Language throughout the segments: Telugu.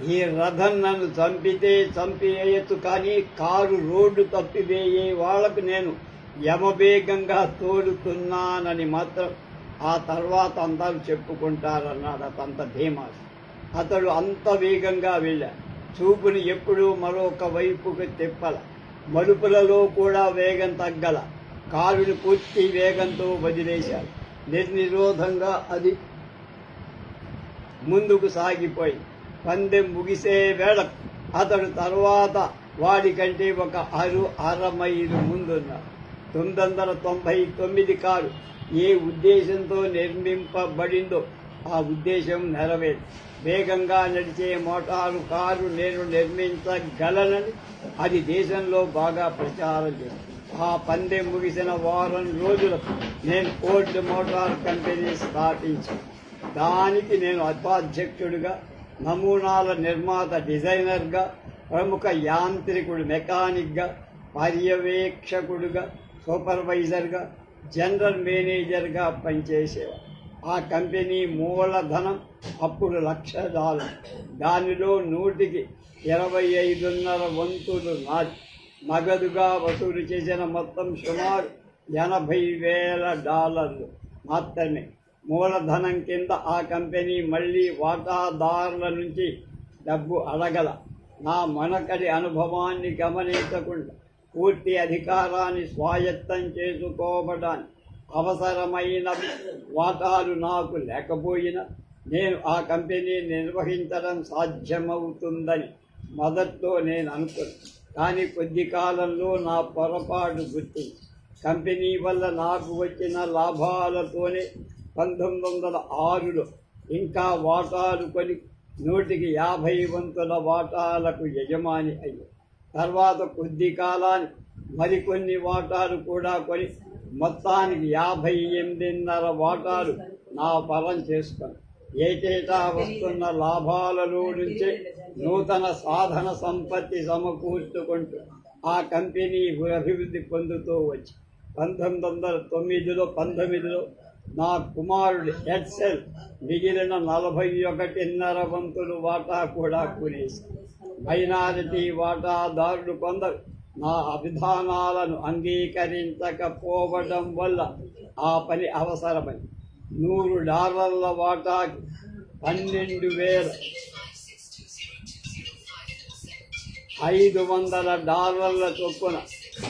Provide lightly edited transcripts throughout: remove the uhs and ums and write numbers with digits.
ఈ రథం నన్ను చంపితే చంపివేయచ్చు, కానీ కారు రోడ్డు తప్పివేయే వాళ్లకు నేను యమవేగంగా తోడుతున్నానని మాత్రం ఆ తర్వాత అందరూ చెప్పుకుంటారన్నాడు అతంత ధీమాస్. అతడు అంత వేగంగా వెళ్ళాడు. చూపుని ఎప్పుడూ మరొక వైపుకు తిప్పల. మలుపులలో కూడా వేగం తగ్గల. కారుని పూర్తి వేగంతో వదిలేశాడు. నిర్నిరోధంగా అది ముందుకు సాగిపోయి పందెం ముగిసే వేళ అతడు తర్వాత వాడికంటే ఒక అర మైలు ముందున్నాడు. 999 కారు ఏ ఉద్దేశంతో నిర్మింపబడిందో ఆ ఉద్దేశం నెరవేరు. వేగంగా నడిచే మోటారు కారు నేను నిర్మించగలనని అది దేశంలో బాగా ప్రచారం చేసింది. ఆ పందెం ముగిసిన వారం రోజులకు నేను ఫోర్డ్ మోటార్ కంపెనీ స్థాపించాను. దానికి నేను ఉపాధ్యక్షుడిగా, నమూనాల నిర్మాత డిజైనర్గా, ప్రముఖ యాంత్రికుడు మెకానిక్గా, పర్యవేక్షకుడుగా, సూపర్వైజర్గా, జనరల్ మేనేజర్గా పనిచేసేవాడు. ఆ కంపెనీ మూలధనం అప్పుడు $1,00,000. దానిలో 100కి 25.5 వంతులు నాది. నగదుగా వసూలు చేసిన మొత్తం సుమారు $80,000 మాత్రమే. మూలధనం కింద ఆ కంపెనీ మళ్లీ వాటాదారుల నుంచి డబ్బు అడగల. నా మనకడి అనుభవాన్ని గమనించకుండా పూర్తి అధికారాన్ని స్వాయత్తం చేసుకోవడానికి అవసరమైన వాటాలు నాకు లేకపోయినా నేను ఆ కంపెనీ నిర్వహించడం సాధ్యమవుతుందని మొదట్లో నేను అనుకున్నాను. కానీ కొద్ది కాలంలో నా పొరపాటు గుర్తించి కంపెనీ వల్ల నాకు వచ్చిన లాభాలతోనే 1906లో ఇంకా వాటాలు కొని 100కి 50 వంతుల వాటాలకు యజమాని అయ్యాను. తర్వాత కొద్ది కాలానికి మరికొన్ని వాటాలు కూడా కొని మొత్తానికి 58.5 వాటాలు నా పరం చేసుకుని ఏటేటా వస్తున్న లాభాలలో నుంచే నూతన సాధన సంపత్తి సమకూర్చుకుంటూ ఆ కంపెనీ అభివృద్ధి పొందుతూ వచ్చి 1919లో నా కుమారుడు ఎడ్సెల్ మిగిలిన 41.5 వంతులు వాటా కూడా కొనేసి మైనారిటీ వాటాదారులు కొందరు నా విధానాలను అంగీకరించకపోవడం వల్ల ఆ పని అవసరమైంది. $100 వాటాకి $12,500 చొప్పున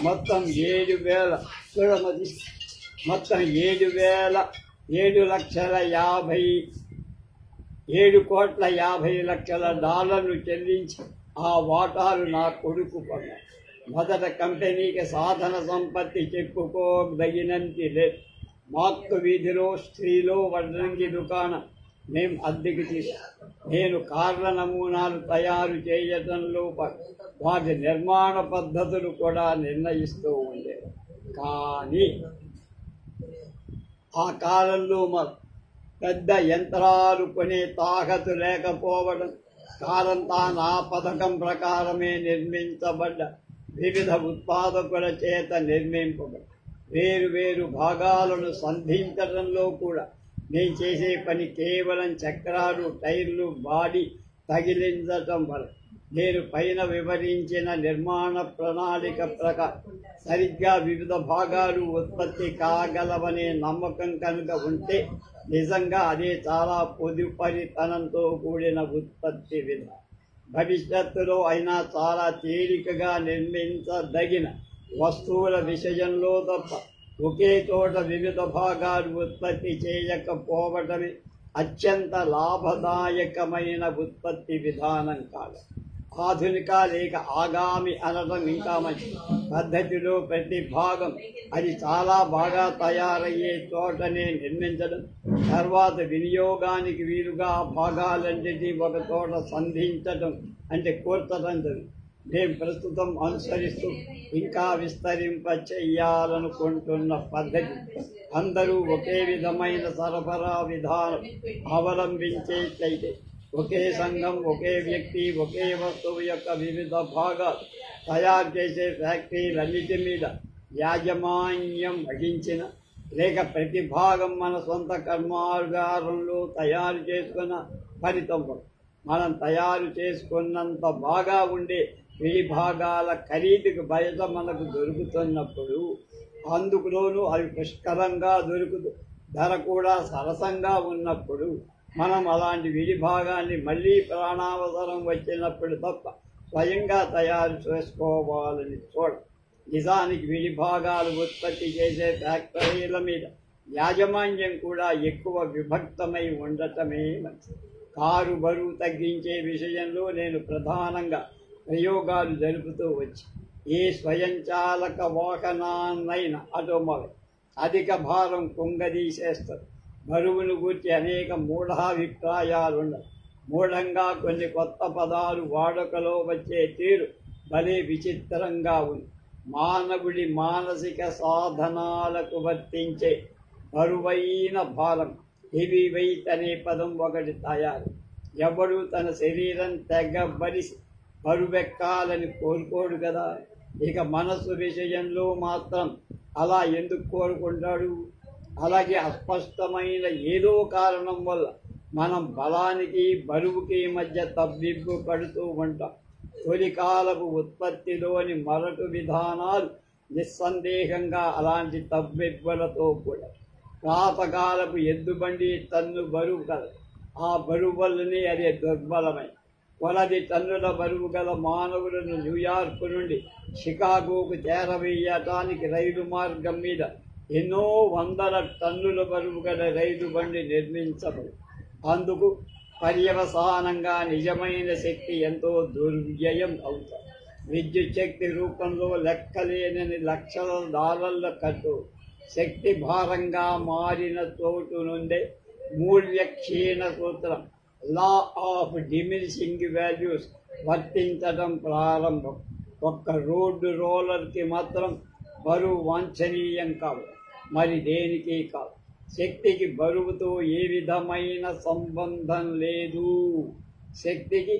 మొత్తం 7,50,00,000 చెల్లించి ఆ వాటాలు నా కొడుకు కొన్నాడు. మొదట కంపెనీకి సాధన సంపత్తి చెప్పుకోదగినంతి లేదు. మాక్కు వీధిలో స్త్రీలో వడ్రంగి దుకాణం మేము అద్దెకి తీసుకున్నాం. నేను కార్ల నమూనాలు తయారు చేయటంలో వాటి నిర్మాణ పద్ధతులు కూడా నిర్ణయిస్తూ ఉండేది. కానీ ఆ కాలంలో పెద్ద యంత్రాలు కొనే తాకతు లేకపోవడం కాలంతా నా పథకం ప్రకారమే నిర్మించబడ్డ వివిధ ఉత్పాదకుల చేత నిర్మింపబడ్డ వేరు భాగాలను సంధించడంలో కూడా నేను చేసే పని కేవలం చక్రాలు, టైర్లు, బాడీ తగిలించటం వల్ల నేను పైన వివరించిన నిర్మాణ ప్రణాళిక ప్రకారం సరిగ్గా వివిధ భాగాలు ఉత్పత్తి కాగలవనే నమ్మకం కనుక ఉంటే నిజంగా అదే చాలా పొదుపరితనంతో కూడిన ఉత్పత్తి విధానం. భవిష్యత్తులో అయినా చాలా తేలికగా నిర్మించదగిన వస్తువుల విషయంలో తప్ప ఒకే చోట వివిధ భాగాలు ఉత్పత్తి చేయకపోవటమే అత్యంత లాభదాయకమైన ఉత్పత్తి విధానం కాదు. ఆధునిక లేక ఆగామి అనడం ఇంకా మంచి పద్ధతిలో ప్రతి భాగం అది చాలా బాగా తయారయ్యే చోటనే నిర్మించడం, తర్వాత వినియోగానికి వీలుగా భాగాలన్నిటి ఒక చోట సంధించడం అంటే కూర్చడం జరుగుతుంది. మేము ప్రస్తుతం అనుసరిస్తూ ఇంకా విస్తరింప చెయ్యాలనుకుంటున్న పద్ధతి అందరూ ఒకే విధమైన సరఫరా విధానం అవలంబించేట్లయితే ఒకే సంఘం, ఒకే వ్యక్తి, ఒకే వస్తువు యొక్క వివిధ భాగాలు తయారు చేసే ఫ్యాక్టరీలన్నిటి మీద యాజమాన్యం వహించిన లేక ప్రతి భాగం మన సొంత కర్మాగారంలో తయారు చేసుకున్న ఫలితం మనం తయారు చేసుకున్నంత బాగా ఉండే విడి భాగాల ఖరీదుకు బయట మనకు దొరుకుతున్నప్పుడు, అందుకులోనూ అవి పుష్కలంగా దొరుకుతూ ధర కూడా సరసంగా ఉన్నప్పుడు, మనం అలాంటి విడి భాగాన్ని మళ్ళీ ప్రాణావసరం వచ్చినప్పుడు తప్ప స్వయంగా తయారు చేసుకోవాలని నిజానికి విడి భాగాలు ఉత్పత్తి చేసే ఫ్యాక్టరీల మీద యాజమాన్యం కూడా ఎక్కువ విభక్తమై ఉండటమే మంచిది. కారు బరువు తగ్గించే విషయంలో నేను ప్రధానంగా ప్రయోగాలు జరుపుతూ వచ్చి, ఏ స్వయంచాలక వాహనాన్నైనా ఆటోమొబైల్ అధిక భారం కుంగదీసేస్తారు. బరువును గూర్చి అనేక మూఢాభిప్రాయాలున్నాయి. మూఢంగా కొన్ని కొత్త పదాలు వాడుకలో వచ్చే తీరు భలే విచిత్రంగా ఉంది. మానవుడి మానసిక సాధనాలకు వర్తించే బరువైన భారం, హెవీ వెయిట్ అనే పదం ఒకటి తయారు. ఎవడు తన శరీరం తెగబడిసి బరువెక్కాలని కోరుకోడు కదా. ఇక మనస్సు విషయంలో మాత్రం అలా ఎందుకు కోరుకుంటాడు? అలాగే అస్పష్టమైన ఏదో కారణం వల్ల మనం బలానికి బరువుకి మధ్య తబ్బిబ్బు పడుతూ ఉంటాం. తొలికాలపు ఉత్పత్తిలోని మరటు విధానాలు నిస్సందేహంగా అలాంటి తబ్బిబ్బులతో కూడా. పాతకాలపు ఎద్దుబండి టన్ను బరువు కలదు. ఆ బరువు వల్లనే అదే దుర్బలమై కొలది టన్నుల బరువు గల మానవులను న్యూయార్క్ నుండి షికాగోకు చేరవేయటానికి రైలు మార్గం మీద ఎన్నో వందల టన్నుల బరువు గల రైలు బండి నిర్మించబడి, అందుకు పర్యవసానంగా నిజమైన శక్తి ఎంతో దుర్వ్యయం అవుతాయి. విద్యుత్ శక్తి రూపంలో లెక్కలేనని లక్షల డాలర్ల ఖర్చు శక్తి భారంగా మారిన చోటు నుండే మూల్య క్షీణ సూత్రం, లా ఆఫ్ డిమినిషింగ్ వాల్యూస్ వర్తించడం ప్రారంభం. ఒక్క రోడ్డు రోలర్కి మాత్రం బరువు వాంఛనీయం కాదు, మరి దేనికి కాదు. శక్తికి బరువుతో ఏ విధమైన సంబంధం లేదు. శక్తికి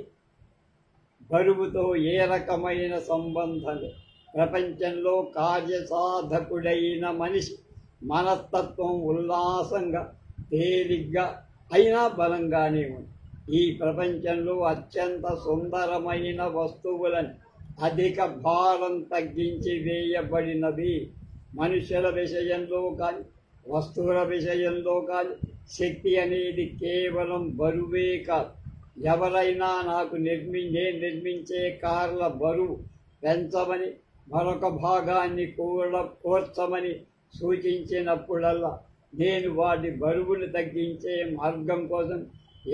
బరువుతో ఏ రకమైన సంబంధం లేదు. ప్రపంచంలో కార్యసాధకుడైన మనిషి మనస్తత్వం ఉల్లాసంగా, తేలిగ్గా, అయినా బలంగానే ఉంది. ఈ ప్రపంచంలో అత్యంత సుందరమైన వస్తువులను అధిక భారం తగ్గించి వేయబడినవి. మనుషుల విషయంలో కానీ, వస్తువుల విషయంలో కానీ శక్తి అనేది కేవలం బరువే కాదు. ఎవరైనా నాకు నేను నిర్మించే కార్ల బరువు పెంచమని, మరొక భాగాన్ని కూడా కోర్చమని సూచించినప్పుడల్లా నేను వాటి బరువును తగ్గించే మార్గం కోసం,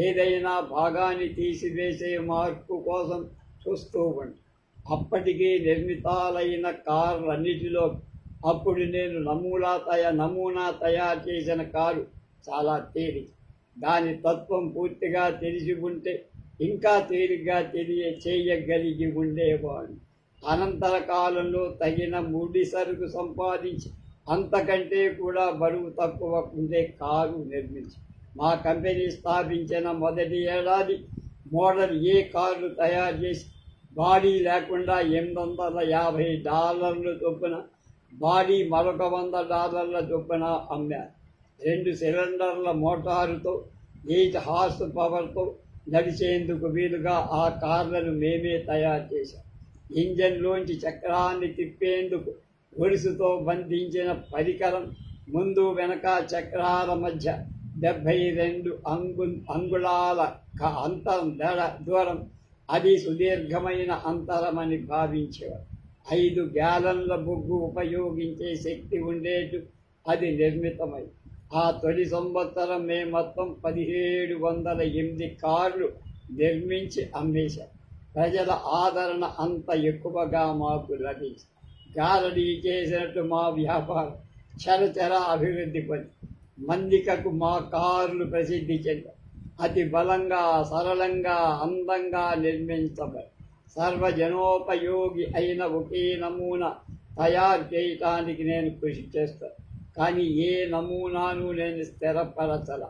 ఏదైనా భాగాన్ని తీసివేసే మార్పు కోసం చూస్తూ ఉంటాను. అప్పటికీ నిర్మితాలైన కార్లన్నిటిలో అప్పుడు నేను నమూనా తయారు చేసిన కారు చాలా తేలిక. దాని తత్వం పూర్తిగా తెలిసి ఉంటే ఇంకా తేలిగ్గా చేయగలిగి ఉండేవాడు. అనంతర కాలంలో తగిన ముడి సరుకు సంపాదించి అంతకంటే కూడా బరువు తక్కువ ఉండే కారు నిర్మించి మా కంపెనీ స్థాపించిన మొదటి ఏడాది మోడల్ ఏ కార్లు తయారు చేసి బాడీ లేకుండా $850 చొప్పున, బాడీ మరొక $100 చొప్పున అమ్మారు. 2 సిలిండర్ల మోటారుతో 8 హార్స్ పవర్తో నడిచేందుకు వీలుగా ఆ కార్లను మేమే తయారు చేశాం. ఇంజన్లోంచి చక్రాన్ని తిప్పేందుకు గొలుసుతో బంధించిన పరికరం ముందు వెనక చక్రాల మధ్య 72 అంగుళాల అంతరం దూరం. అది సుదీర్ఘమైన అంతరమని భావించేవారు. 5 గ్యాలన్ల బొగ్గు ఉపయోగించే శక్తి ఉండేటు అది నిర్మితమై. ఆ తొలి సంవత్సరం మేము మొత్తం 1708 కార్లు నిర్మించి అమ్మేశాం. ప్రజల ఆదరణ అంత ఎక్కువగా మాకు లభించి గారడీ చేసినట్టు మా వ్యాపారం చరచర అభివృద్ధి పొంది మందికకు మా కార్లు ప్రసిద్ధి చెందాయి. అతి బలంగా, సరళంగా, అందంగా నిర్మించబడి సర్వజనోపయోగి అయిన ఒకే నమూనా తయారు చేయటానికి నేను కృషి చేస్తాను. కానీ ఏ నమూనాను నేను స్థిరపరచల.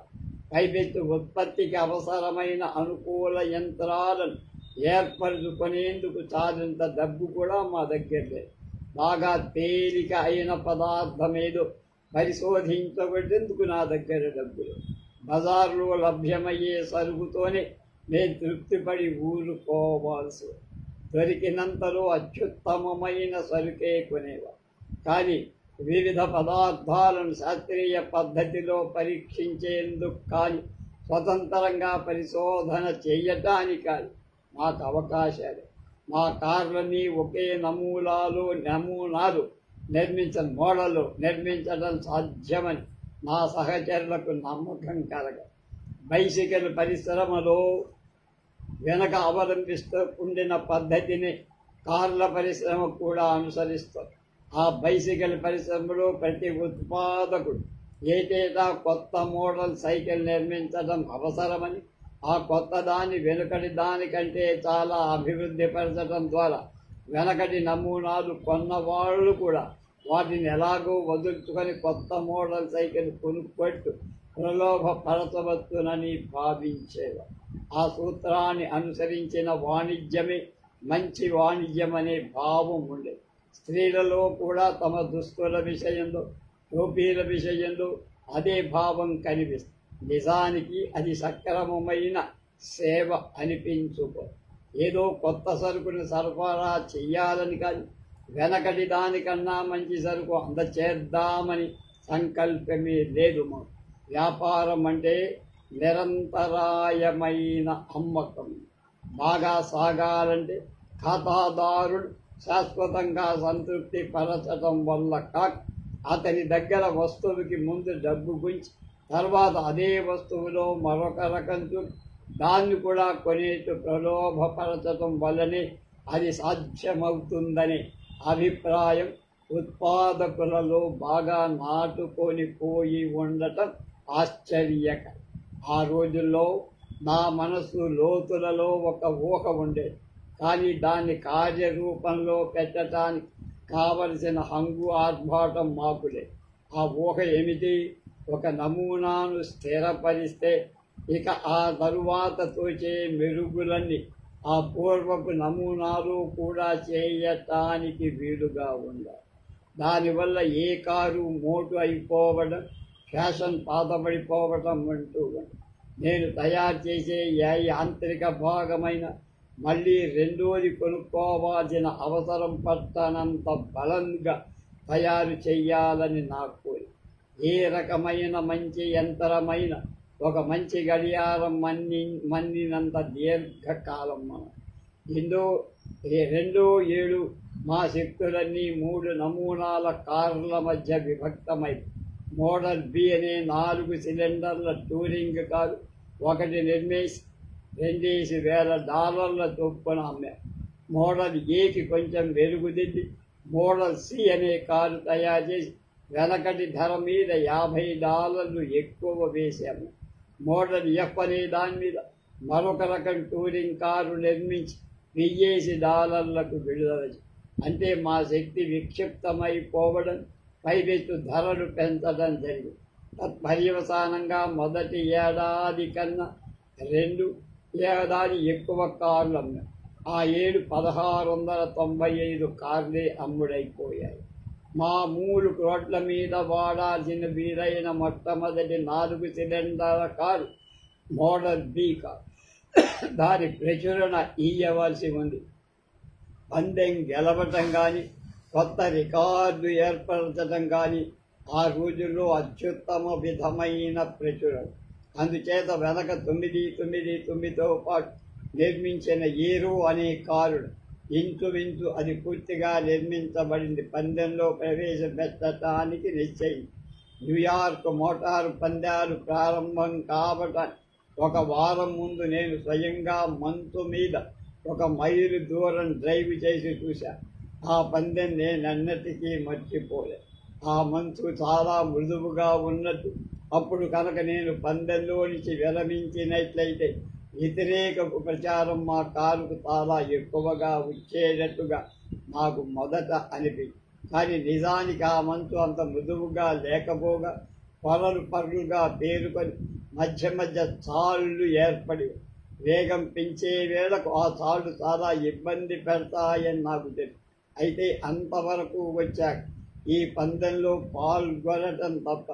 పైపెత్తు ఉత్పత్తికి అవసరమైన అనుకూల యంత్రాలను ఏర్పరచుకునేందుకు చాలంత డబ్బు కూడా మా దగ్గర లేదు. బాగా తేలిక అయిన పదార్థమేదో పరిశోధించబడేందుకు నా దగ్గర డబ్బులు. బజార్లో లభ్యమయ్యే సరుకుతోనే నేను తృప్తిపడి ఊరుకోవాల్సి. దొరికినంతలో అత్యుత్తమమైన సరుకే కొనేవా. కానీ వివిధ పదార్థాలను శాస్త్రీయ పద్ధతిలో పరీక్షించేందుకు కానీ స్వతంత్రంగా పరిశోధన చేయటానికి కానీ మాకు అవకాశాలు. మా కార్లని ఒకే నమూనాలు మోడల్లో నిర్మించడం సాధ్యమని నా సహచరులకు నమ్మకం కలగ. బైసికల్ పరిశ్రమలో వెనక అవలంబిస్తూ ఉండిన పద్ధతిని కార్ల పరిశ్రమ కూడా అనుసరిస్తుంది. ఆ బైసికల్ పరిశ్రమలో ప్రతి ఉత్పాదకుడు ఏటేటా కొత్త మోడల్ సైకిల్ నిర్మించడం అవసరమని, ఆ కొత్త దాన్ని వెనుకటి దానికంటే చాలా అభివృద్ధి పరచడం ద్వారా వెనకటి నమూనాలు కొన్నవాళ్ళు కూడా వాటిని ఎలాగో వదులుచుకొని కొత్త మోడల్ సైకిల్ కొనుక్కొట్టు ప్రలోభపరచవచ్చునని భావించేవారు. ఆ సూత్రాన్ని అనుసరించిన వాణిజ్యమే మంచి వాణిజ్యం అనే భావం ఉండేది. స్త్రీలలో కూడా తమ దుస్తుల విషయంలో, టోపీల విషయంలో అదే భావం కనిపిస్తుంది. నిజానికి అది సక్రమమైన సేవ అనిపించుకో. ఏదో కొత్త సరుకుని సరఫరా చెయ్యాలని కానీ వెనకటి దానికన్నా మంచి సరుకు అందచేద్దామని సంకల్పమే లేదు. మాకు వ్యాపారం అంటే నిరంతరాయమైన అమ్మకం. బాగా సాగాలంటే ఖాతాదారుడు శాశ్వతంగా సంతృప్తి పరచడం వల్ల కాక అతని దగ్గర వస్తువుకి ముందు డబ్బు గుంచి తర్వాత అదే వస్తువులో మరొక రకం దాన్ని కూడా కొనేట్టు ప్రలోభపరచడం వల్లనే అది సాధ్యమవుతుందనే అభిప్రాయం ఉత్పాదకులలో బాగా నాటుకొని పోయి ఉండటం ఆశ్చర్యకరం. ఆ రోజుల్లో నా మనసు లోతులలో ఒక ఊహ ఉండేది. కానీ దాన్ని కార్యరూపంలో పెట్టడానికి కావలసిన హంగు ఆర్భాటం మాకులే. ఆ ఊహ ఏమిటి? ఒక నమూనాను స్థిరపరిస్తే ఇక ఆ తరువాత తోచే మెరుగులన్నీ ఆ పూర్వపు నమూనాలు కూడా చేయటానికి వీలుగా ఉండాలి. దానివల్ల ఏ కారు మోటు అయిపోవడం, ఫ్యాషన్ పాతబడిపోవటం అంటూ నేను తయారు చేసే ఏ యాంత్రిక భాగమైన మళ్ళీ రెండోది కొనుక్కోవాల్సిన అవసరం పట్టనంత బలంగా తయారు చెయ్యాలని నా కోరిక. ఏ రకమైన మంచి యంత్రమైన ఒక మంచి గడియారం మన్నినంత దీర్ఘకాలం మనం 2-7 మా శక్తులన్నీ 3 నమూనాల కార్ల మధ్య విభక్తమై మోడల్ బి అనే 4 సిలిండర్ల టూరింగ్ కారు ఒకటి నిర్మించి $2,000 చొప్పున అమ్మారు. మోడల్ ఏకి కొంచెం వెలుగుదిద్ది మోడల్ సి అనే కారు తయారు చేసి వెనకటి ధర మీద $50 ఎక్కువ వేశాము. మోడల్ ఎఫ్ అనే దాని మీద మరొక రకం టూరింగ్ కారు నిర్మించి $1,000లకు విడుదల. అంటే మా శక్తి విక్షిప్తమైపోవడం, పైపెత్తు ధరలు పెంచడం జరిగింది. తత్పర్యవసానంగా మొదటి ఏడాది కన్నా 2 ఏడాది ఎక్కువ కార్లు అమ్మాం. ఆ ఏడు 1695 కార్లే అమ్ముడైపోయాయి. మా 3 రోడ్ల మీద వాడాల్సిన వీలైన మొట్టమొదటి 4 సిలిండర్ల కారు మోడల్ బి కారు. దాని ప్రచురణ ఇయ్యవలసి ఉంది. పందెం గెలవటం కానీ కొత్త రికార్డు ఏర్పరచడం కానీ ఆ రోజుల్లో అత్యుత్తమ విధమైన ప్రచురణ. అందుచేత వెనక 999తో పాటు నిర్మించిన ఏరో అనే కారుడు ఇంచుమించు అది పూర్తిగా నిర్మించబడింది పందెంలో ప్రవేశపెట్టడానికి నిశ్చయింది. న్యూయార్క్ మోటారు పందాలు ప్రారంభం కావటానికి 1 వారం ముందు నేను స్వయంగా మంచు మీద 1 మైలు దూరం డ్రైవ్ చేసి చూశాను. ఆ పందెం నేనన్నటికీ మర్చిపోలేదు. ఆ మంచు చాలా మృదువుగా ఉన్నట్టు అప్పుడు కనుక నేను పందెంలో నుంచి విరమించినట్లయితే వ్యతిరేకపు ప్రచారం మా కారుకు చాలా ఎక్కువగా వచ్చేటట్టుగా నాకు మొదట అనిపించింది. కానీ నిజానికి ఆ మంచు అంత మృదువుగా లేకపోగా పర్లుగా పేరుకొని మధ్య మధ్య తాళ్ళు ఏర్పడి వేగం పెంచే వేళకు ఆ తాళ్ళు చాలా ఇబ్బంది పెడతాయని నాకు తెలుసు. అయితే అంతవరకు వచ్చాక ఈ పందెంలో పాల్గొనటం తప్ప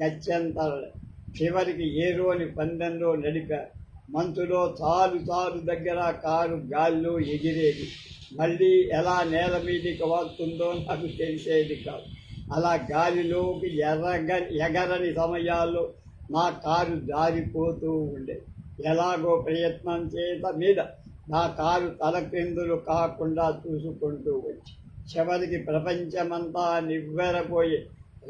గత్యంతరం. చివరికి ఏరోని పందెంలో నడిపారు. మంచులో చాలు చాలు దగ్గర కారు గాల్లో ఎగిరేది. మళ్ళీ ఎలా నేల మీదకి వస్తుందో నాకు తెలిసేది కాదు. అలా గాలిలోకి ఎగరని సమయాల్లో నా కారు జారిపోతూ ఉండేది. ఎలాగో ప్రయత్నం మీద నా కారు తలక్రిందులు కాకుండా చూసుకుంటూ వచ్చి చివరికి ప్రపంచమంతా నివ్వెరపోయి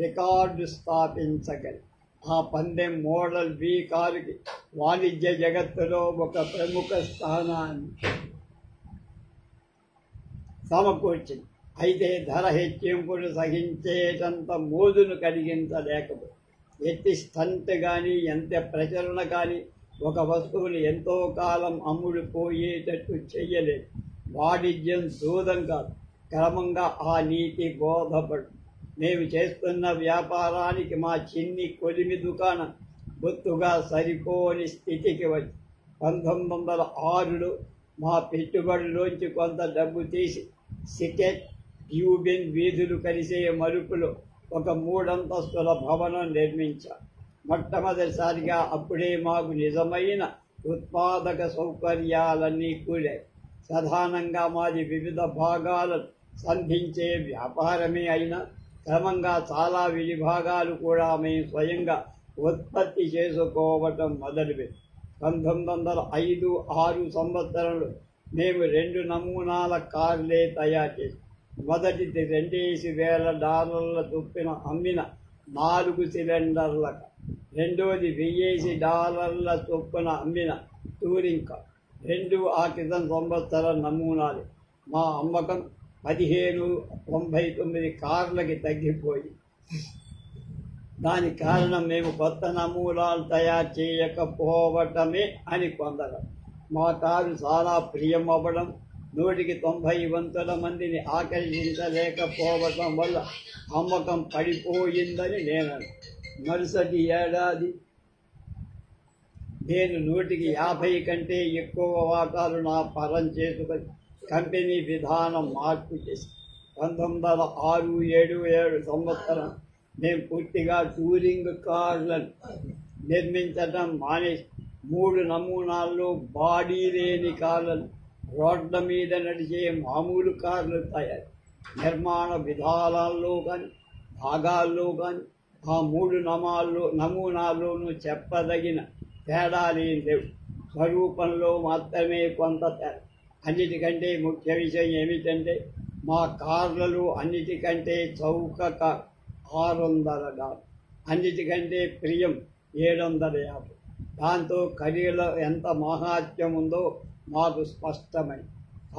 రికార్డు స్థాపించగలి ఆ పందెం మోడల్ బి కారుకి వాణిజ్య జగత్తులో ఒక ప్రముఖ స్థానాన్ని సమకూర్చింది. అయితే ధర హెచ్చింపును సహించేటంత మోజును కలిగించలేకపోయి ఎట్టి స్టంట్ కానీ ఎంత ప్రచురణ కానీ ఒక వస్తువుని ఎంతో కాలం అమ్ముడుపోయేటట్టు చెయ్యలేదు. వాణిజ్యం దూరం కాదు, క్రమంగా ఆ నీతి బోధపడు. మేము చేస్తున్న వ్యాపారానికి మా చిన్ని కొలిమి దుకాణం బొత్తుగా సరిపోని స్థితికి వచ్చి 1906లో మా పెట్టుబడిలోంచి కొంత డబ్బు తీసి సికెట్ ట్యూబిన్ వీధులు కలిసే మలుపులో ఒక 3 అంతస్తుల భవనం నిర్మించాం. మొట్టమొదటిసారిగా అప్పుడే మాకు నిజమైన ఉత్పాదక సౌకర్యాలన్నీ కూడాయి. ప్రధానంగా మాది వివిధ భాగాలను సంధించే వ్యాపారమే అయినా క్రమంగా చాలా విడిభాగాలు కూడా మేము స్వయంగా ఉత్పత్తి చేసుకోవటం మొదలుపెట్టి 1905-06 సంవత్సరంలో మేము 2 నమూనాల కార్లే తయారు చేసాం. మొదటిది $20,000 చొప్పున అమ్మిన 4 సిలిండర్ల కార్, రెండోది $1000 చొప్పున అమ్మిన టూరింగ్ కార్. 2 ఆ క్రితం సంవత్సరం నమూనాలు. మా అమ్మకం 1599 కార్లకి తగ్గిపోయి దానికి కారణం మేము కొత్త నమూనాలు తయారు చేయకపోవటమే అని కొందరు. మా కారు చాలా ప్రియం అవ్వడం, 190 మందిని ఆకర్షించలేకపోవటం వల్ల అమ్మకం పడిపోయిందని నేను. మరుసటి ఏడాది నేను 150 కంటే ఎక్కువ వాటాలు నా పరం చేసుకొని కంపెనీ విధానం మార్పు చేసి 1906-07 సంవత్సరం మేము పూర్తిగా టూరింగ్ కార్లను నిర్మించడం మానేసి 3 నమూనాల్లో బాడీ లేని కార్లను, రోడ్ల మీద నడిచే మామూలు కార్లు తయారు. నిర్మాణ విధానాల్లో కానీ భాగాల్లో కానీ ఆ 3 నమూనాల్లోనూ చెప్పదగిన తేడాలేం లేవు. స్వరూపంలో మాత్రమే కొంత తేడా. అన్నిటికంటే ముఖ్య విషయం ఏమిటంటే మా కార్లలో అన్నిటికంటే చౌక కార్ $600, అన్నిటికంటే ప్రియం $750. దాంతో ఖరీదులో ఎంత మహాత్యం ఉందో మాకు స్పష్టమైంది.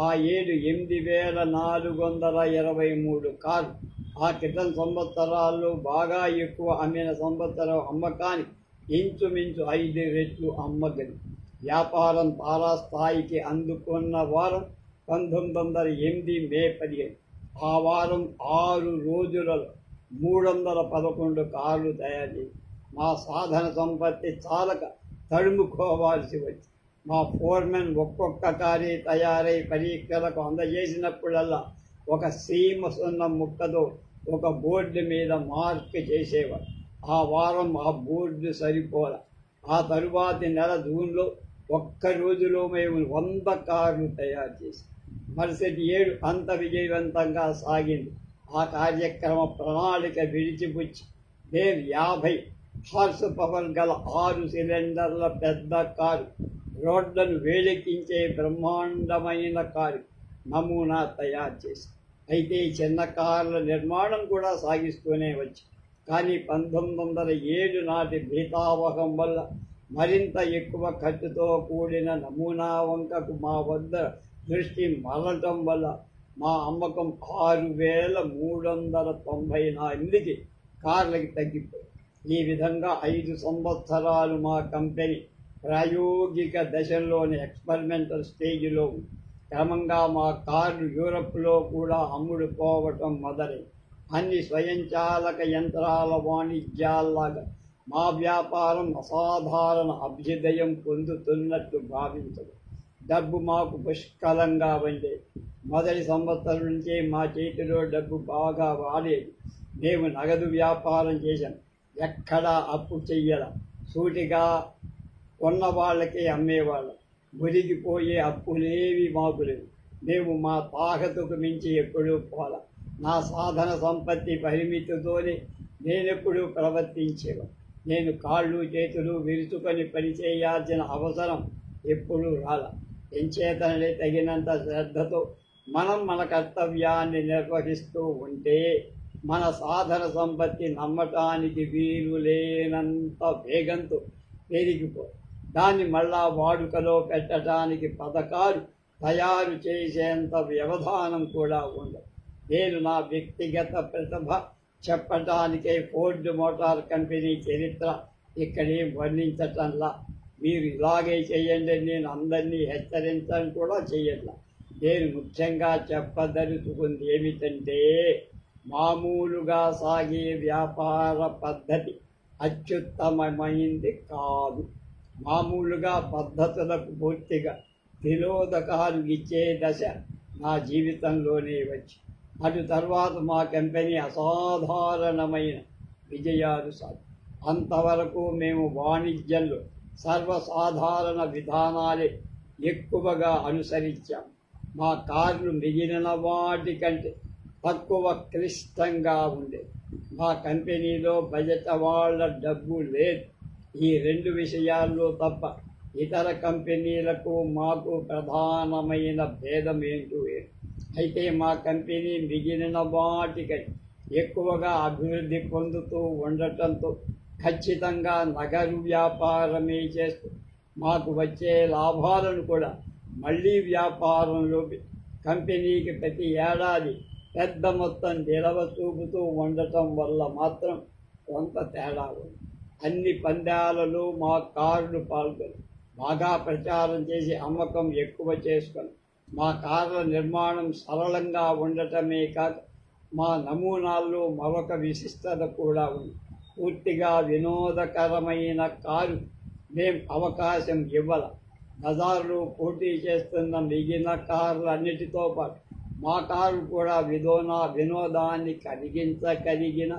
ఆ ఏడు 8,423 కార్లు ఆ క్రితం సంవత్సరాల్లో బాగా ఎక్కువ అమ్మిన సంవత్సరం అమ్మకానికి ఇంచుమించు 5 రెట్లు అమ్మగలి. వ్యాపారం తారాస్థాయికి అందుకున్న వారం 1908 మే 15. ఆ వారం 6 రోజులలో 311 కార్లు తయారు చేసి మా సాధన సంపత్తి చాలక తడుముకోవాల్సి వచ్చి మా ఫోర్మెన్ ఒక్కొక్క కారీ తయారై పరీక్షలకు అందజేసినప్పుడల్లా ఒక సీమ సున్నం ముక్కతో ఒక బోర్డు మీద మార్క్ చేసేవారు. ఆ వారం ఆ బోర్డు సరిపోలా. ఆ తరువాతి నెల జూన్లో ఒక్క రోజులో మేము 100 కార్లు తయారు చేసి మరుసటి ఏడు అంత విజయవంతంగా సాగింది. ఆ కార్యక్రమ ప్రణాళిక విడిచిపుచ్చి మేము 50 హార్స్ పవర్ గల 6 సిలిండర్ల పెద్ద కారు, రోడ్లను వేడెక్కించే బ్రహ్మాండమైన కారు నమూనా తయారు చేసి అయితే చిన్న కార్ల నిర్మాణం కూడా సాగిస్తూనే వచ్చి కానీ 1907 నాటి భీతావహం వల్ల మరింత ఎక్కువ ఖర్చుతో కూడిన నమూనా వంకకు మా వద్ద దృష్టి మరలటం వల్ల మా అమ్మకం 6,398 కార్లకి తగ్గిపోయింది. ఈ విధంగా 5 సంవత్సరాలు మా కంపెనీ ప్రాయోగిక దశల్లోని ఎక్స్పెరిమెంటల్ స్టేజ్లో ఉంది. క్రమంగా మా కార్లు యూరప్లో కూడా అమ్ముడుపోవటం మొదలైంది. అన్ని స్వయంచాలక యంత్రాల వాణిజ్యాల్లాగా మా వ్యాపారం అసాధారణ అభ్యుదయం పొందుతున్నట్టు భావించదు. డబ్బు మాకు పుష్కలంగా ఉండేది. మొదటి సంవత్సరం నుంచే మా చేతిలో డబ్బు బాగా వాడేది. మేము నగదు వ్యాపారం చేశాం. ఎక్కడా అప్పు చెయ్యడం, సూటిగా కొన్న వాళ్ళకే అమ్మేవాళ్ళం. మురిగిపోయే అప్పులేవి మాకు లేవు. మేము మా తాహతుకు మించి ఎప్పుడూ పోలా. నా సాధన సంపత్తి పరిమితితోనే నేనెప్పుడూ ప్రవర్తించేవాడు. నేను కాళ్ళు చేతులు విరుచుకొని పనిచేయాల్సిన అవసరం ఎప్పుడూ రాలా. ఎంచేతనే తగినంత శ్రద్ధతో మనం మన కర్తవ్యాన్ని నిర్వహిస్తూ ఉంటే మన సాధన సంపత్తి నమ్మటానికి వీలు లేనంత వేగంతో పెరిగిపో దాన్ని మళ్ళా వాడుకలో పెట్టడానికి పథకాలు తయారు చేసేంత వ్యవధానం కూడా ఉండదు. నేను నా వ్యక్తిగత ప్రతిభ చెప్పటానికే ఫోర్డ్ మోటార్ కంపెనీ చరిత్ర ఇక్కడే వర్ణించటంలా. మీరు ఇలాగే చేయండి నేను అందరినీ హెచ్చరించడం కూడా చేయట్లా. నేను ముఖ్యంగా చెప్పదలుచుకుంది ఏమిటంటే, మామూలుగా సాగే వ్యాపార పద్ధతి అత్యుత్తమమైంది కాదు. మామూలుగా పద్ధతులకు పూర్తిగా తిలోదకాలు ఇచ్చే దశ నా జీవితంలోనే వచ్చి అటు తర్వాత మా కంపెనీ అసాధారణమైన విజయాలు సాధి. అంతవరకు మేము వాణిజ్యంలో సర్వసాధారణ విధానాలే ఎక్కువగా అనుసరించాం. మా కార్లు మిగిలిన వాటి కంటే తక్కువ క్లిష్టంగా ఉండేది. మా కంపెనీలో బయట వాళ్ళ డబ్బు లేదు. ఈ రెండు విషయాల్లో తప్ప ఇతర కంపెనీలకు మాకు ప్రధానమైన భేదం ఏంటో అయితే మా కంపెనీ మిగిలిన వాటికంటే ఎక్కువగా అభివృద్ధి పొందుతూ ఉండటంతో ఖచ్చితంగా నగరు వ్యాపారమే చేస్తూ మాకు వచ్చే లాభాలను కూడా మళ్ళీ వ్యాపారంలో కంపెనీకి ప్రతి ఏడాది పెద్ద మొత్తం నిలవ చూపుతూ ఉండటం వల్ల మాత్రం కొంత తేడా ఉంది. అన్ని పందాలలో మా కార్లు పాల్గొని బాగా ప్రచారం చేసి అమ్మకం ఎక్కువ చేసుకొని మా కార్ల నిర్మాణం సరళంగా ఉండటమే కాక మా నమూనాల్లో మరొక విశిష్టత కూడా ఉంది. పూర్తిగా వినోదకరమైన కారు మేం అవకాశం ఇవ్వాల. బజార్లో పోటీ చేస్తున్న మిగిలిన కార్లన్నిటితో పాటు మా కారు కూడా వినోదాన్ని కలిగిన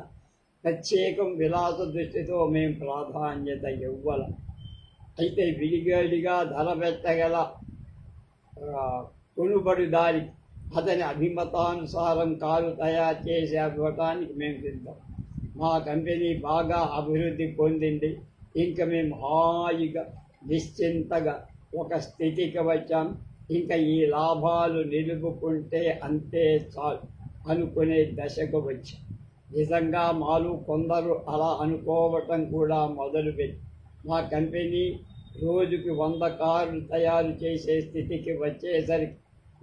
ప్రత్యేకం విలాస దృష్టితో మేం ప్రాధాన్యత ఇవ్వాల. అయితే విడిగడిగా ధర పెట్టగల కొనుబడిదారి అతని అభిమతానుసారం కారు తయారు చేసి ఇవ్వటానికి మేము సిద్ధం. మా కంపెనీ బాగా అభివృద్ధి పొందింది. ఇంకా మేము హాయిగా నిశ్చింతగా ఒక స్థితికి వచ్చాం. ఇంకా ఈ లాభాలు నిలుపుకుంటే అంతే చాలు అనుకునే దశకు వచ్చాం. నిజంగా మాలో కొందరు అలా అనుకోవటం కూడా మొదలుపెట్టి మా కంపెనీ రోజుకి 100 కార్లు తయారు చేసే స్థితికి వచ్చేసరికి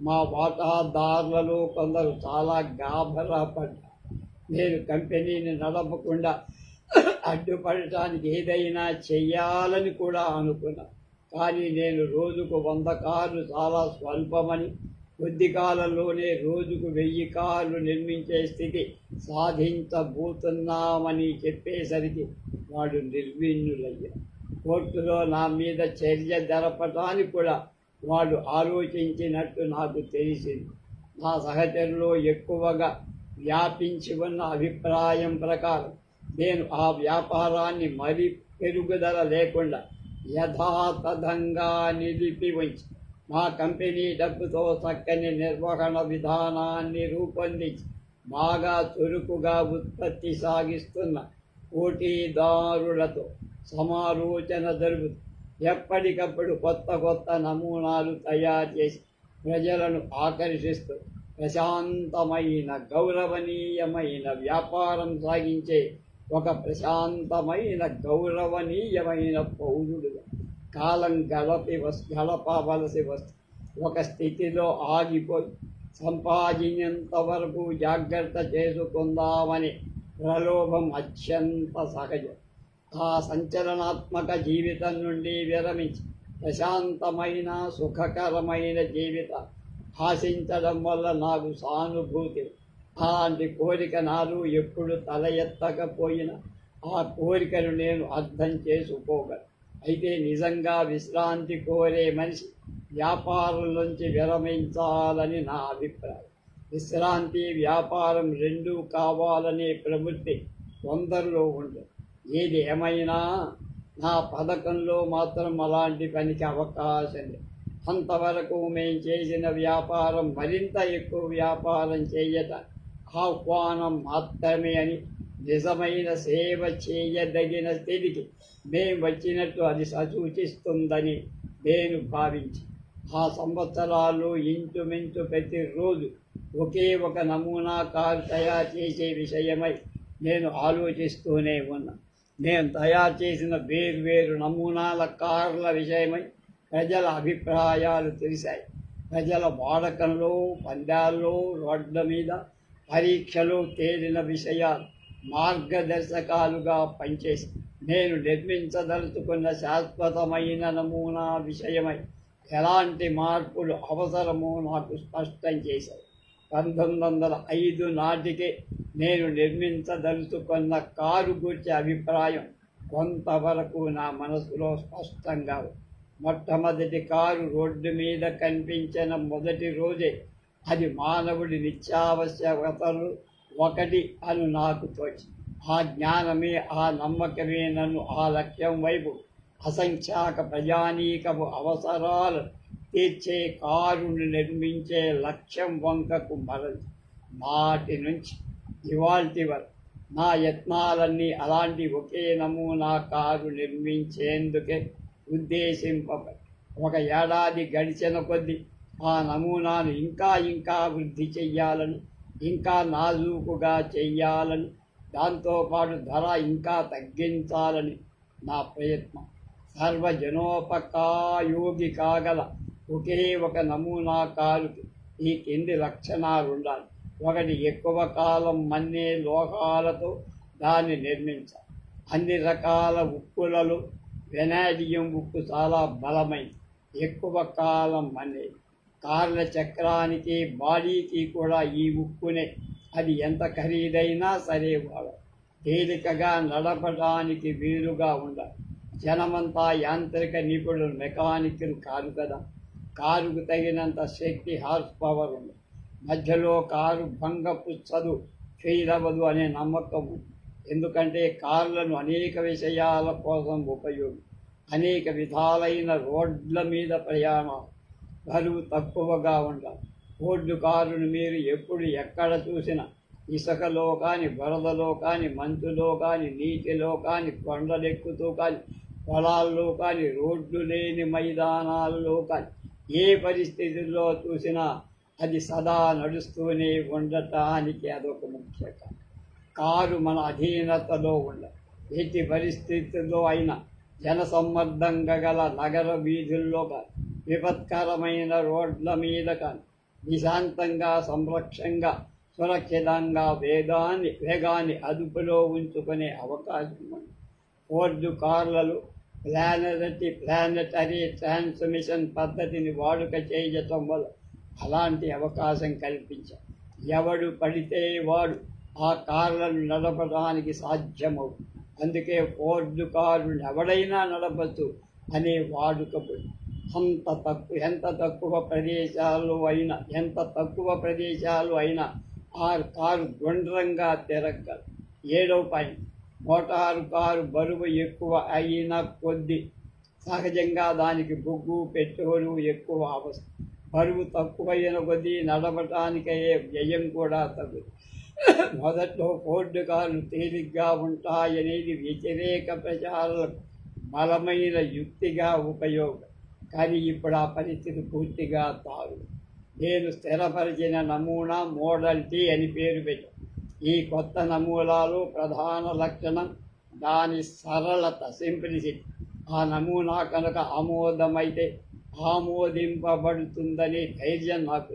మా వాటాదారులలో కొందరు చాలా గాబరా పడ్డారు. నేను కంపెనీని నడపకుండా అడ్డుపడటానికి ఏదైనా చెయ్యాలని కూడా అనుకున్నా. కానీ నేను రోజుకు 100 కార్లు చాలా స్వల్పమని, కొద్ది కాలంలోనే రోజుకు 1000 కార్లు నిర్మించే స్థితి సాధించబోతున్నామని చెప్పేసరికి వాడు నిర్విణ్ణులయ్యారు. కోర్టులో నా మీద చర్య జరపటానికి కూడా వాడు ఆలోచించినట్టు నాకు తెలిసింది. నా సహచరులో ఎక్కువగా వ్యాపించి ఉన్న అభిప్రాయం ప్రకారం నేను ఆ వ్యాపారాన్ని మరీ పెరుగుదల లేకుండా యథాతథంగా నిలిపి ఉంచి మా కంపెనీ డబ్బుతో చక్కని నిర్వహణ విధానాన్ని రూపొందించి బాగా చురుకుగా ఉత్పత్తి సాగిస్తున్న పోటీదారులతో సమాలోచన జరుగుతుంది. ఎప్పటికప్పుడు కొత్త నమూనాలు తయారు చేసి ప్రజలను ఆకర్షిస్తూ ప్రశాంతమైన గౌరవనీయమైన వ్యాపారం సాగించే ఒక ప్రశాంతమైన గౌరవనీయమైన పౌరుడుగా కాలం గడపవలసి వస్తుంది. ఒక స్థితిలో ఆగిపోయి సంపాదించేంత వరకు జాగ్రత్త చేసుకుందామని ప్రలోభం అత్యంత సహజం. ఆ సంచలనాత్మక జీవితం నుండి విరమించి ప్రశాంతమైన సుఖకరమైన జీవితం ఆశించడం వల్ల నాకు సానుభూతి. అలాంటి కోరిక నాలో ఎప్పుడు తల ఎత్తకపోయినా ఆ కోరికను నేను అర్థం చేసుకోగలను. అయితే నిజంగా విశ్రాంతి కోరే మనిషి వ్యాపారం నుంచి విరమించాలని నా అభిప్రాయం. విశ్రాంతి వ్యాపారం రెండూ కావాలనే ప్రవృత్తి కొందరిలో ఉంటుంది. ఏది ఏమైనా నా పథకంలో మాత్రం అలాంటి పనికి అవకాశం లేదు. అంతవరకు మేము చేసిన వ్యాపారం మరింత ఎక్కువ వ్యాపారం చేయట ఆహ్వానం మాత్రమే అని, నిజమైన సేవ చేయదగిన స్థితికి మేము వచ్చినట్టు అది సూచిస్తుందని నేను భావించి ఆ సంవత్సరాలు ఇంచుమించు ప్రతిరోజు ఒకే ఒక నమూనా కారు తయారు చేసే విషయమై నేను ఆలోచిస్తూనే ఉన్నా. నేను తయారు చేసిన వేర్వేరు నమూనాల కార్ల విషయమై ప్రజల అభిప్రాయాలు తెలిసాయి. ప్రజల వాడకంలో, పందాల్లో, రోడ్ల మీద పరీక్షలు తేలిన విషయాలు మార్గదర్శకాలుగా పనిచేసి నేను నిర్మించదలుచుకున్న శాశ్వతమైన నమూనా విషయమై ఎలాంటి మార్పులు అవసరమో నాకు స్పష్టం చేశాయి. 1905 నాటికే నేను నిర్మించదలుచుకున్న కారు గురించి అభిప్రాయం కొంతవరకు నా మనసులో స్పష్టంగా ఉంది. మొట్టమొదటి కారు రోడ్డు మీద కనిపించిన మొదటి రోజే అది మానవుడి నిత్యావశ్యకతలు ఒకటి అని నాకు తోచి, ఆ జ్ఞానమే, ఆ నమ్మకమే నన్ను ఆ లక్ష్యం వైపు, అసంఖ్యాక ప్రజానీకపు అవసరాలు తీర్చే కారును నిర్మించే లక్ష్యం వంకకు మరలి. నాటి నుంచి ఇవాల్టి వరకు నా యత్నాలన్నీ అలాంటి ఒకే నమూనా కారు నిర్మించేందుకే ఉద్దేశింపబడి, ఒక ఏడాది గడిచిన కొద్దీ ఆ నమూనాను ఇంకా ఇంకా వృద్ధి చెయ్యాలని, ఇంకా నాజూకుగా చెయ్యాలని, దాంతోపాటు ధర ఇంకా తగ్గించాలని నా ప్రయత్నం. సర్వజనోపకాయోగి కాగల ఒకే ఒక నమూనా కారుకి ఈ కింది లక్షణాలు ఉండాలి. ఒకటి, ఎక్కువ కాలం మన్నే లోహాలతో దాన్ని నిర్మించాలి. అన్ని రకాల ఉక్కులలో వెనాడియం ఉక్కు చాలా బలమైంది, ఎక్కువ కాలం మన్నేది. కార్ల చక్రానికి, బాడీకి కూడా ఈ ఉక్కునే. అది ఎంత ఖరీదైనా సరే వాడాలి. తేలికగా నడపడానికి వీలుగా ఉండాలి. జనమంతా యాంత్రిక నిపుణులు, మెకానికల్ కారు కదా. కారుకు తగినంత శక్తి, హార్స్ పవర్ ఉంది. మధ్యలో కారు భంగపుచ్చదు, ఫెయిల్ అవ్వదు అనే నమ్మకం ఉంది. ఎందుకంటే కార్లను అనేక విషయాల కోసం ఉపయోగం, అనేక విధాలైన రోడ్ల మీద ప్రయాణం, బరువు తక్కువగా ఉండాలి. రోడ్డు కారును మీరు ఎప్పుడు ఎక్కడ చూసినా ఇసుకలో కానీ, బురదలో కానీ, మంచులో కానీ, నీటిలో కానీ, కొండలెక్కుతూ కానీ, పొలాల్లో కానీ, రోడ్లు లేని మైదానాల్లో కానీ, ఏ పరిస్థితుల్లో చూసినా అది సదా నడుస్తూనే ఉండటానికి అదొక ముఖ్య కారణం. కారు మన అధీనతలో ఉండాలి. ఎట్టి పరిస్థితుల్లో అయినా జనసమ్మర్దంగా గల నగర వీధుల్లో కానీ, విపత్కరమైన రోడ్ల మీద కానీ నిశాంతంగా, సంరక్షంగా, సురక్షితంగా వేగాన్ని అదుపులో ఉంచుకునే అవకాశం ఉంది. ఫోర్డు కార్లలో ప్లానటరీ ట్రాన్స్మిషన్ పద్ధతిని వాడుక చేయటం వల్ల అలాంటి అవకాశం కల్పించారు. ఎవడు పడితే వాడు ఆ కార్లను నడపడానికి సాధ్యమవుతుంది. అందుకే ఫోర్డు కారుని ఎవడైనా నడపచ్చు అనే వాడుకబడి ఎంత తక్కువ ప్రదేశాలు అయినా ఆ కారు గుండ్రంగా తిరగలదు. 7వ పాయింట్, మోటారు కారు బరువు ఎక్కువ అయిన కొద్దీ సహజంగా దానికి బొగ్గు, పెట్రోలు ఎక్కువ అవసరం. బరువు తక్కువైన కొద్దీ నడపటానికయ్యే వ్యయం కూడా తగ్గుతుంది. మొదట్లో ఫోర్డు కార్లు తేలిగ్గా ఉంటాయనేది వ్యతిరేక ప్రచారాలకు బలమైన యుక్తిగా ఉపయోగం. కానీ ఇప్పుడు ఆ పరిస్థితి పూర్తిగా తారు. నేను స్థిరపరిచిన నమూనా మోడల్ టీ అని పేరు పెట్టాను. ఈ కొత్త నమూనాలో ప్రధాన లక్షణం దాని సరళత, సింప్లిసిటీ. ఆ నమూనా కనుక ఆమోదమైతే ఆమోదింపబడుతుందనే ధైర్యం నాకు.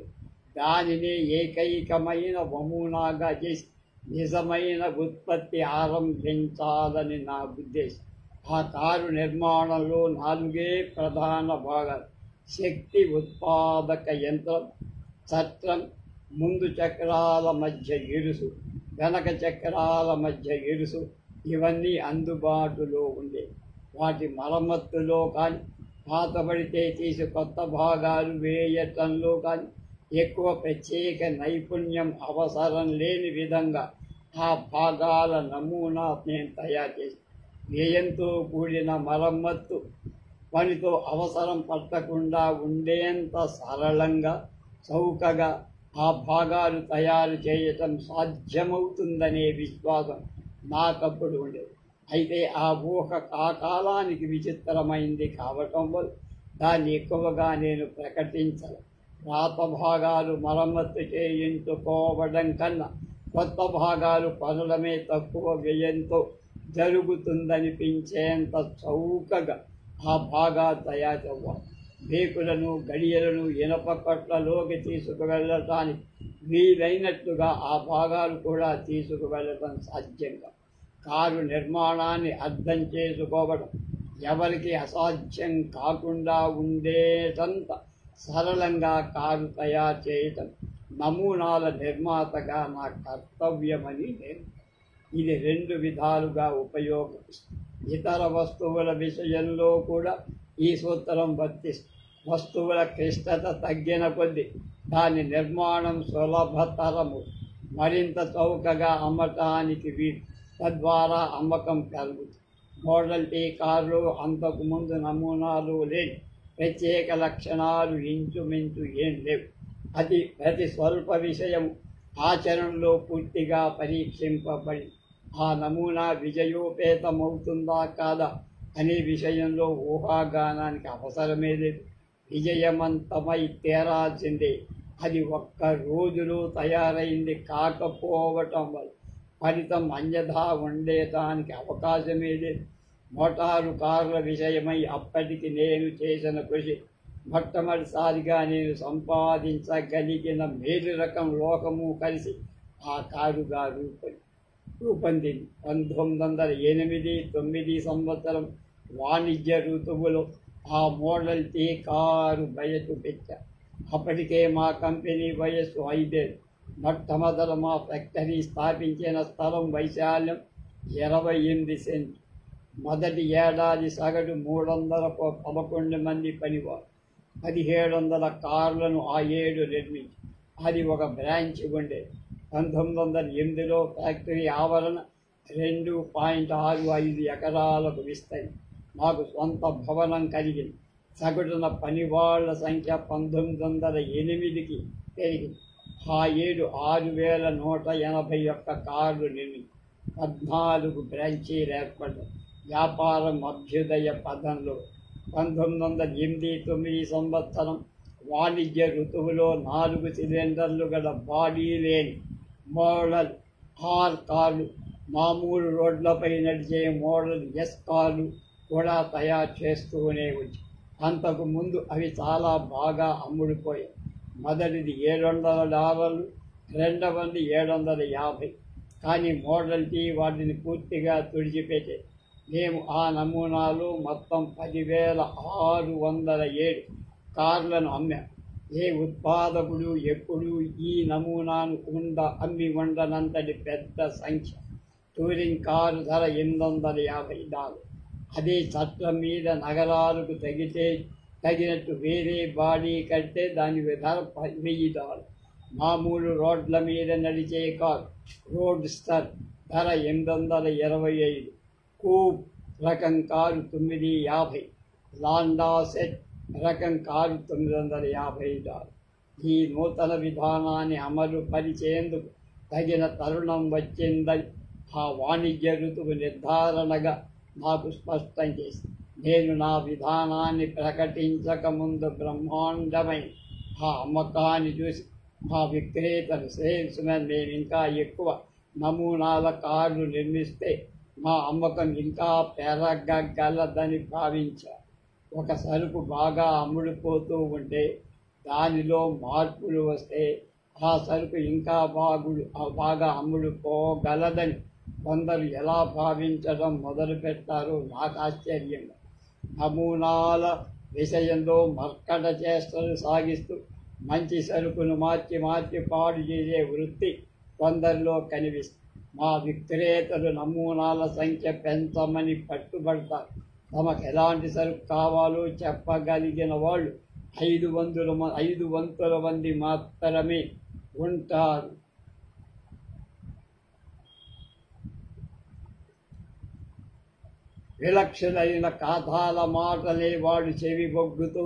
దానిని ఏకైకమైన నమూనాగా చేసి నిజమైన ఉత్పత్తి ఆరంభించాలని నా ఉద్దేశం. ఆ కారు నిర్మాణంలో 4 ప్రధాన భాగాలు: శక్తి ఉత్పాదక యంత్రం, చట్రం, ముందు చక్రాల మధ్య ఇరుసు, వెనక చక్రాల మధ్య ఇరుసు, ఇవన్నీ అందుబాటులో ఉండే. వాటి మరమ్మతులో కానీ, పాతబడితే తీసి కొత్త భాగాలు వేయటంలో కానీ ఎక్కువ ప్రత్యేక నైపుణ్యం అవసరం లేని విధంగా ఆ భాగాల నమూనా నేను తయారు చేసి వ్యయంతో కూడిన మరమ్మత్తు పనితో అవసరం పట్టకుండా ఉండేంత సరళంగా చౌకగా ఆ భాగాలు తయారు చేయటం సాధ్యమవుతుందనే విశ్వాసం నాకప్పుడు ఉండేది. అయితే ఆ ఊహ ఆ కాలానికి విచిత్రమైంది కావటం వల్ల దాన్ని ఎక్కువగా నేను ప్రకటించాలి. పాత భాగాలు మరమ్మత్తు చేయించుకోవడం కన్నా కొత్త భాగాలు కొనడమే తక్కువ వ్యయంతో జరుగుతుందనిపించేంత చౌకగా ఆ భాగాలు తయారు అవ్వాలి. బేకులను గడియలను ఇనప కొట్లలోకి తీసుకువెళ్ళటానికి వీలైనట్లుగా ఆ భాగాలు కూడా తీసుకువెళ్ళటం సాధ్యంగా కారు నిర్మాణాన్ని అర్థం చేసుకోవడం ఎవరికి అసాధ్యం కాకుండా ఉండేటంత సరళంగా కారు తయారు చేయటం నమూనాల నిర్మాతగా నా కర్తవ్యమని నేను ఇది రెండు విధాలుగా ఉపయోగిస్తుంది. ఇతర వస్తువుల విషయంలో కూడా ఈ సూత్రం వర్తిస్తుంది. వస్తువుల క్లిష్టత తగ్గిన కొద్దీ దాని నిర్మాణం సులభతరము, మరింత చౌకగా అమ్మటానికి వీలు, తద్వారా అమ్మకం పెరుగుతుంది. మోడల్ టీ కారులో అంతకుముందు నమూనాలు లేని ప్రత్యేక లక్షణాలు ఇంచుమించు ఏం లేవు. అది ప్రతి స్వల్ప విషయం ఆచరణలో పూర్తిగా పరీక్షింపబడి ఆ నమూనా విజయోపేతమవుతుందా కాదా అనే విషయంలో ఊహాగానానికి అవసరమే లేదు. విజయవంతమై తీరాల్సిందే. అది ఒక్క రోజులో తయారైంది కాకపోవటం వల్ల ఫలితం అన్యథా ఉండేటానికి అవకాశమే లేదు. మోటారు కార్ల విషయమై అప్పటికి నేను చేసిన కృషి మొట్టమొదటిసారిగా నేను సంపాదించగలిగిన మేలు రకం లోకము కలిసి ఆ కారుగా రూపొందింది. 1908-9 సంవత్సరం వాణిజ్య ఋతువులో ఆ మోడల్ టీ కారు బయటకు పెట్టా. అప్పటికే మా కంపెనీ వయస్సు 5 ఏళ్ళు. మొట్టమొదట మా ఫ్యాక్టరీ స్థాపించిన స్థలం వైశాల్యం 28 సెంట్లు. మొదటి ఏడాది సగటు 311 మంది పనివారు. 1700 కార్లను ఆ ఏడు నిర్మించి అది ఒక బ్రాంచ్ ఉండేది. 1908లో ఫ్యాక్టరీ ఆవరణ 2.65 ఎకరాలకు విస్తరించి మాకు సొంత భవనం కలిగింది. సగటున పనివాళ్ల సంఖ్య 1908కి పెరిగింది. ఆ ఏడు 6181 కార్లు నిర్మించి 14 బ్రాంచీలు ఏర్పడ్డాయి. వ్యాపారం అభ్యుదయ పదంలో 1908-9 సంవత్సరం వాణిజ్య ఋతువులో 4 సిలిండర్లు గల బాడీ లేని మోడల్ ఆర్ కార్లు, మామూలు రోడ్లపై నడిచే మోడల్ ఎస్ కార్లు కూడా తయారు చేస్తూనే వచ్చి అంతకు ముందు అవి చాలా బాగా అమ్ముడుపోయాయి. మొదటిది $700, రెండవది 750. కానీ మోడల్ టీ వాటిని పూర్తిగా తుడిచిపెట్టే. మేము ఆ నమూనాలు మొత్తం 10,607 కార్లను అమ్మాం. ఏ ఉత్పాదకుడు ఎప్పుడూ ఈ నమూనాను అమ్మి ఉండనంతటి పెద్ద సంఖ్య. టూరింగ్ కారు ధర $850. అదే చట్టం మీద నగరాలకు తగినట్టు వేరే బాడీ కడితే దాని ధర $1000. మామూలు రోడ్ల మీద నడిచే కారు రోడ్ స్టర్ ధర $825. కూప్ రకం కారు $950. లాండా సెట్ రకం కారు $950. ఈ నూతన విధానాన్ని అమలు పరిచేందుకు తగిన తరుణం వచ్చిందని ఆ వాణిజ్య ఋతువు నిర్ధారణగా నాకు స్పష్టం చేసి నేను నా విధానాన్ని ప్రకటించకముందు బ్రహ్మాండమైన ఆ అమ్మకాన్ని చూసి మా విక్రేతలు సేల్స్మెన్ మేము ఇంకా ఎక్కువ నమూనాల కార్లు నిర్మిస్తే మా అమ్మకం ఇంకా పెరగగలదని భావించారు. ఒక సరుకు బాగా అమ్ముడుపోతూ ఉంటే దానిలో మార్పులు వస్తే ఆ సరుకు ఇంకా బాగా అమ్ముడుపోగలదని కొందరు ఎలా భావించడం మొదలుపెట్టారో నాకు ఆశ్చర్యంగా. నమూనాల విషయంలో మర్కట చేష్టలు సాగిస్తూ మంచి సరుకును మార్చి పాడు చేసే వృత్తి కొందరిలో కనిపిస్తుంది. మా విక్రేతలు నమూనాల సంఖ్య పెంచమని పట్టుబడతారు. తమకు ఎలాంటి సరుకు కావాలో చెప్పగలిగిన వాళ్ళు 500 మంది మాత్రమే ఉంటారు. విలక్షణైన కథల మాటలే వాడు చెవి బొగ్గుతూ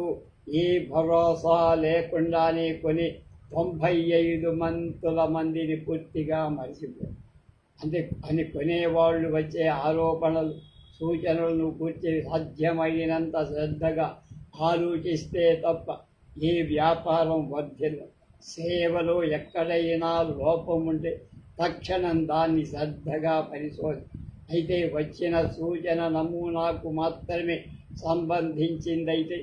ఈ భరోసా లేకుండానే కొని 95 మందిని పూర్తిగా మరిచిపోయారు. అని కొనేవాళ్ళు వచ్చే ఆరోపణలు సూచనలను కూర్చి సాధ్యమైనంత శ్రద్ధగా ఆలోచిస్తే తప్ప ఈ వ్యాపారం వర్ధిల్లు. సేవలో ఎక్కడైనా లోపం ఉంటే తక్షణం దాన్ని శ్రద్ధగా అయితే వచ్చిన సూచన నమూనాకు మాత్రమే సంబంధించిందైతే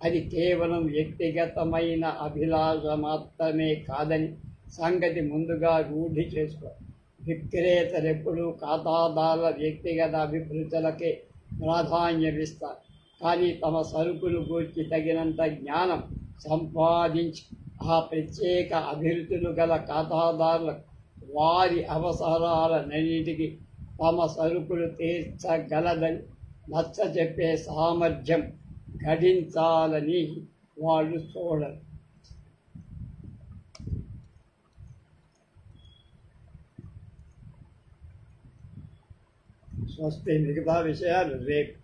అది కేవలం వ్యక్తిగతమైన అభిలాష మాత్రమే కాదని సంగతి ముందుగా రూఢి చేసుకో. విక్రేతలెప్పుడూ ఖాతాదారుల వ్యక్తిగత అభివృద్ధులకే ప్రాధాన్యమిస్తారు. కానీ తమ సరుకును గూర్చి తగినంత జ్ఞానం సంపాదించి ఆ ప్రత్యేక అభిరుచులు గల ఖాతాదారులకు వారి అవసరాలన్నిటికీ తమ సరుకులు తీర్చగలదని నచ్చచెప్పే సామర్థ్యం గడించాలని వాళ్ళు చూడరు. స్వస్తి. మిగతా విషయాలు రేపు.